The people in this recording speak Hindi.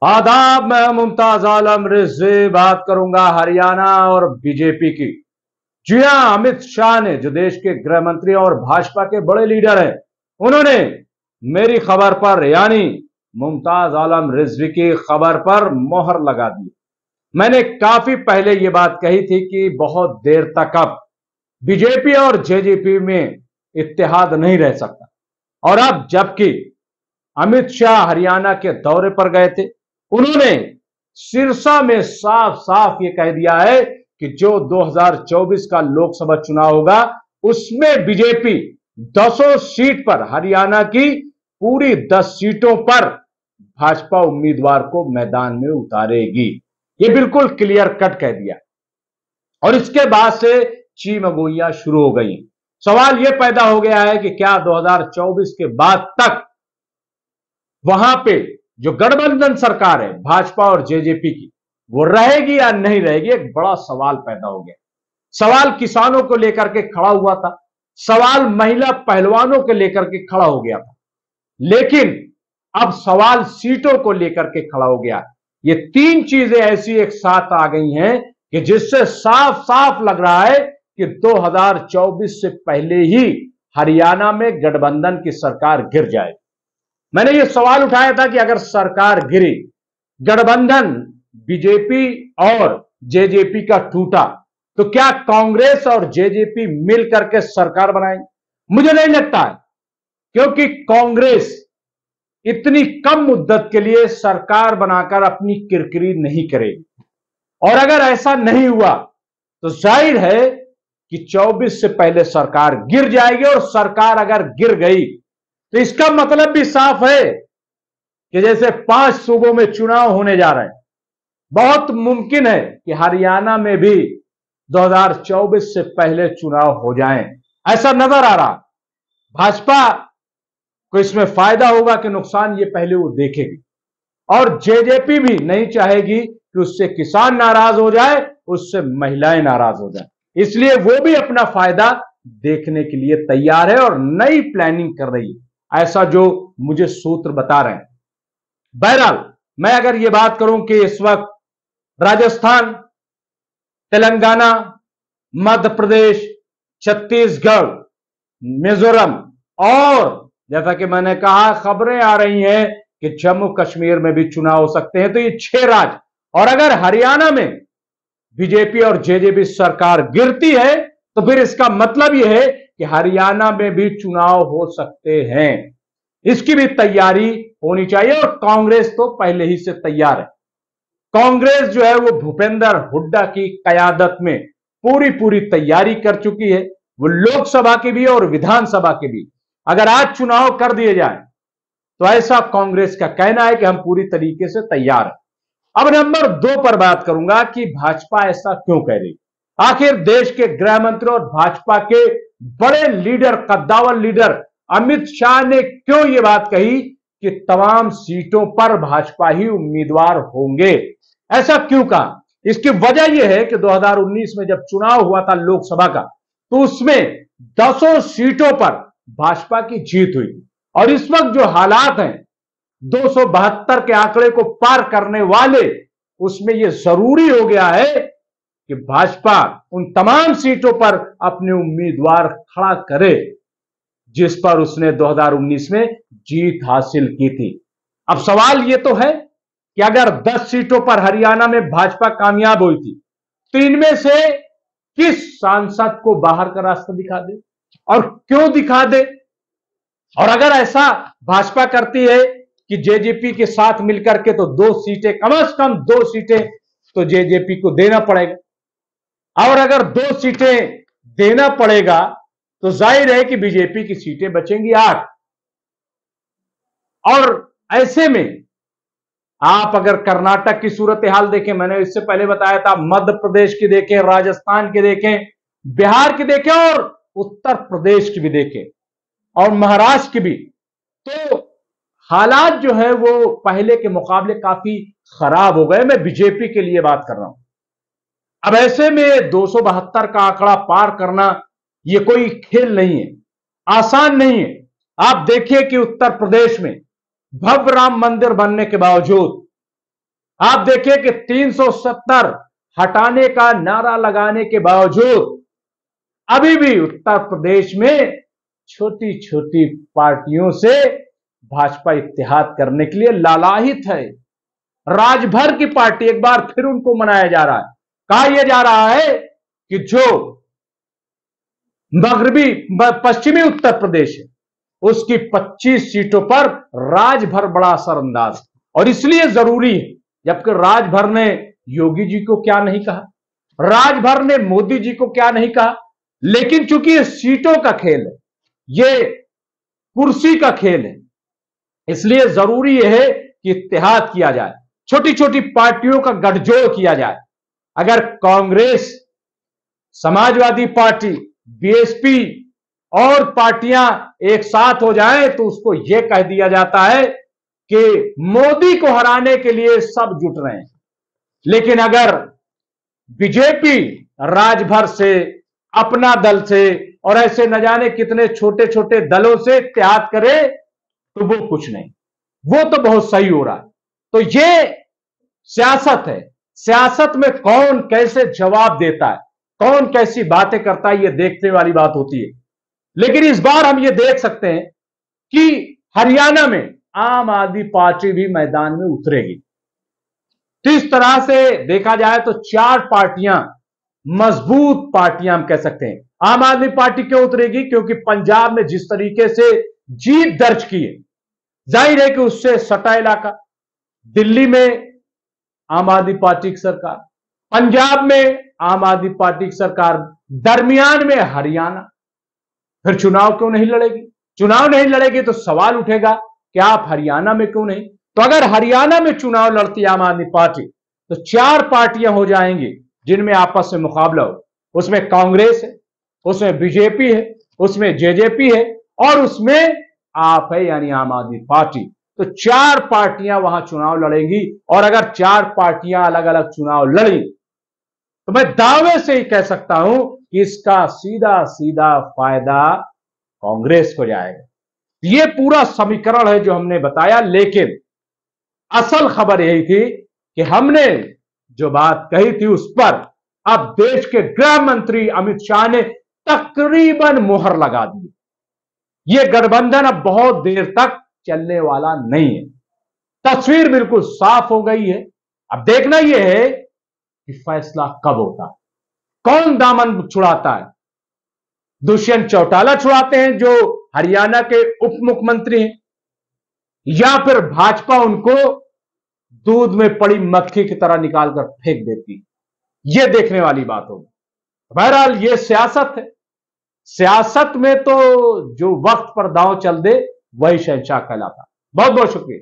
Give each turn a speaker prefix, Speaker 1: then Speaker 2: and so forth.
Speaker 1: आदाब, मैं मुमताज आलम रिजवी बात करूंगा हरियाणा और बीजेपी की। जी हां, अमित शाह ने, जो देश के गृह मंत्री और भाजपा के बड़े लीडर हैं, उन्होंने मेरी खबर पर यानी मुमताज आलम रिजवी की खबर पर मोहर लगा दी। मैंने काफी पहले यह बात कही थी कि बहुत देर तक अब बीजेपी और जेजेपी में इत्तेहाद नहीं रह सकता। और अब जबकि अमित शाह हरियाणा के दौरे पर गए थे, उन्होंने सिरसा में साफ साफ ये कह दिया है कि जो 2024 का लोकसभा चुनाव होगा उसमें बीजेपी 10 सीट पर, हरियाणा की पूरी 10 सीटों पर भाजपा उम्मीदवार को मैदान में उतारेगी। ये बिल्कुल क्लियर कट कह दिया। और इसके बाद से चीमगोइयां शुरू हो गई। सवाल यह पैदा हो गया है कि क्या 2024 के बाद तक वहां पे जो गठबंधन सरकार है भाजपा और जेजेपी की, वो रहेगी या नहीं रहेगी। एक बड़ा सवाल पैदा हो गया। सवाल किसानों को लेकर के खड़ा हुआ था, सवाल महिला पहलवानों को लेकर के खड़ा हो गया था, लेकिन अब सवाल सीटों को लेकर के खड़ा हो गया। ये तीन चीजें ऐसी एक साथ आ गई हैं कि जिससे साफ साफ लग रहा है कि 2024 से पहले ही हरियाणा में गठबंधन की सरकार गिर जाए। मैंने ये सवाल उठाया था कि अगर सरकार गिरी, गठबंधन बीजेपी और जेजेपी का टूटा, तो क्या कांग्रेस और जेजेपी मिलकर के सरकार बनाएंगे? मुझे नहीं लगता है, क्योंकि कांग्रेस इतनी कम मुद्दत के लिए सरकार बनाकर अपनी किरकिरी नहीं करेगी। और अगर ऐसा नहीं हुआ तो जाहिर है कि 24 से पहले सरकार गिर जाएगी। और सरकार अगर गिर गई तो इसका मतलब भी साफ है कि जैसे 5 सूबों में चुनाव होने जा रहे हैं, बहुत मुमकिन है कि हरियाणा में भी 2024 से पहले चुनाव हो जाएं। ऐसा नजर आ रहा। भाजपा को इसमें फायदा होगा कि नुकसान, ये पहले वो देखेगी। और जेजेपी भी नहीं चाहेगी कि उससे किसान नाराज हो जाए, उससे महिलाएं नाराज हो जाए, इसलिए वो भी अपना फायदा देखने के लिए तैयार है और नई प्लानिंग कर रही है, ऐसा जो मुझे सूत्र बता रहे हैं। बहरहाल, मैं अगर यह बात करूं कि इस वक्त राजस्थान, तेलंगाना, मध्य प्रदेश, छत्तीसगढ़, मिजोरम और जैसा कि मैंने कहा, खबरें आ रही हैं कि जम्मू कश्मीर में भी चुनाव हो सकते हैं, तो ये 6 राज्य। और अगर हरियाणा में बीजेपी और जेजेपी सरकार गिरती है तो फिर इसका मतलब यह है कि हरियाणा में भी चुनाव हो सकते हैं। इसकी भी तैयारी होनी चाहिए। और कांग्रेस तो पहले ही से तैयार है। कांग्रेस जो है वो भूपेंद्र हुड्डा की कयादत में पूरी तैयारी कर चुकी है। वो लोकसभा की भी और विधानसभा की भी। अगर आज चुनाव कर दिए जाए तो ऐसा कांग्रेस का कहना है कि हम पूरी तरीके से तैयार हैं। अब नंबर 2 पर बात करूंगा कि भाजपा ऐसा क्यों कह रही। आखिर देश के गृह मंत्री और भाजपा के बड़े लीडर, कद्दावर लीडर अमित शाह ने क्यों यह बात कही कि तमाम सीटों पर भाजपा ही उम्मीदवार होंगे? ऐसा क्यों कहा? इसकी वजह यह है कि 2019 में जब चुनाव हुआ था लोकसभा का, तो उसमें 10 सीटों पर भाजपा की जीत हुई। और इस वक्त जो हालात हैं, 272 के आंकड़े को पार करने वाले, उसमें यह जरूरी हो गया है कि भाजपा उन तमाम सीटों पर अपने उम्मीदवार खड़ा करे जिस पर उसने 2019 में जीत हासिल की थी। अब सवाल यह तो है कि अगर 10 सीटों पर हरियाणा में भाजपा कामयाब हुई थी, तो इनमें से किस सांसद को बाहर का रास्ता दिखा दे और क्यों दिखा दे? और अगर ऐसा भाजपा करती है कि जेजेपी के साथ मिलकर के, तो 2 सीटें, कम से कम 2 सीटें तो जेजेपी को देना पड़ेगा। और अगर 2 सीटें देना पड़ेगा तो जाहिर है कि बीजेपी की सीटें बचेंगी 8। और ऐसे में आप अगर कर्नाटक की सूरत हाल देखें, मैंने इससे पहले बताया था, मध्य प्रदेश की देखें, राजस्थान की देखें, बिहार की देखें और उत्तर प्रदेश की भी देखें और महाराष्ट्र की भी, तो हालात जो है वो पहले के मुकाबले काफी खराब हो गए। मैं बीजेपी के लिए बात कर रहा हूं। अब ऐसे में 272 का आंकड़ा पार करना ये कोई खेल नहीं है, आसान नहीं है। आप देखिए कि उत्तर प्रदेश में भव्य राम मंदिर बनने के बावजूद आप देखिए कि 370 हटाने का नारा लगाने के बावजूद अभी भी उत्तर प्रदेश में छोटी छोटी पार्टियों से भाजपा इत्तेहाद करने के लिए लालायित है। राजभर की पार्टी एक बार फिर उनको मनाया जा रहा है। कहा यह जा रहा है कि जो मगरबी पश्चिमी उत्तर प्रदेश है उसकी 25 सीटों पर राजभर बड़ा असरअंदाज है और इसलिए जरूरी है। जबकि राजभर ने योगी जी को क्या नहीं कहा, राजभर ने मोदी जी को क्या नहीं कहा, लेकिन चूंकि ये सीटों का खेल है, ये कुर्सी का खेल है, इसलिए जरूरी यह है कि इत्तेहाद किया जाए, छोटी छोटी पार्टियों का गठजोड़ किया जाए। अगर कांग्रेस, समाजवादी पार्टी, बीएसपी और पार्टियां एक साथ हो जाएं तो उसको यह कह दिया जाता है कि मोदी को हराने के लिए सब जुट रहे हैं। लेकिन अगर बीजेपी राजभर से, अपना दल से और ऐसे न जाने कितने छोटे छोटे दलों से इत्तेहाद करे तो वो कुछ नहीं, वो तो बहुत सही हो रहा है। तो ये सियासत है। सियासत में कौन कैसे जवाब देता है, कौन कैसी बातें करता है, ये देखने वाली बात होती है। लेकिन इस बार हम ये देख सकते हैं कि हरियाणा में आम आदमी पार्टी भी मैदान में उतरेगी। तो इस तरह से देखा जाए तो 4 पार्टियां, मजबूत पार्टियां हम कह सकते हैं। आम आदमी पार्टी क्यों उतरेगी? क्योंकि पंजाब में जिस तरीके से जीत दर्ज की है, जाहिर है कि उससे सटा इलाका। दिल्ली में आम आदमी पार्टी की सरकार, पंजाब में आम आदमी पार्टी की सरकार, दरमियान में हरियाणा। फिर चुनाव क्यों नहीं लड़ेगी? चुनाव नहीं लड़ेगी तो सवाल उठेगा कि आप हरियाणा में क्यों नहीं? तो अगर हरियाणा में चुनाव लड़ती आम आदमी पार्टी तो 4 पार्टियां हो जाएंगी जिनमें आपस में मुकाबला हो। उसमें कांग्रेस है, उसमें बीजेपी है, उसमें जेजेपी है और उसमें आप है यानी आम आदमी पार्टी। तो 4 पार्टियां वहां चुनाव लड़ेंगी और अगर 4 पार्टियां अलग अलग चुनाव लड़ी तो मैं दावे से ही कह सकता हूं कि इसका सीधा सीधा फायदा कांग्रेस को जाएगा। यह पूरा समीकरण है जो हमने बताया। लेकिन असल खबर यही थी कि हमने जो बात कही थी उस पर अब देश के गृह मंत्री अमित शाह ने तकरीबन मुहर लगा दी। यह गठबंधन अब बहुत देर तक चलने वाला नहीं है। तस्वीर बिल्कुल साफ हो गई है। अब देखना यह है कि फैसला कब होता है, कौन दामन छुड़ाता है। दुष्यंत चौटाला छुड़ाते हैं जो हरियाणा के उप मुख्यमंत्री हैं, या फिर भाजपा उनको दूध में पड़ी मक्खी की तरह निकालकर फेंक देती है। यह देखने वाली बात होगी। बहरहाल यह सियासत है। सियासत में तो जो वक्त पर दांव चल दे वही शहंशाह कहलाता। बहुत बहुत शुक्रिया।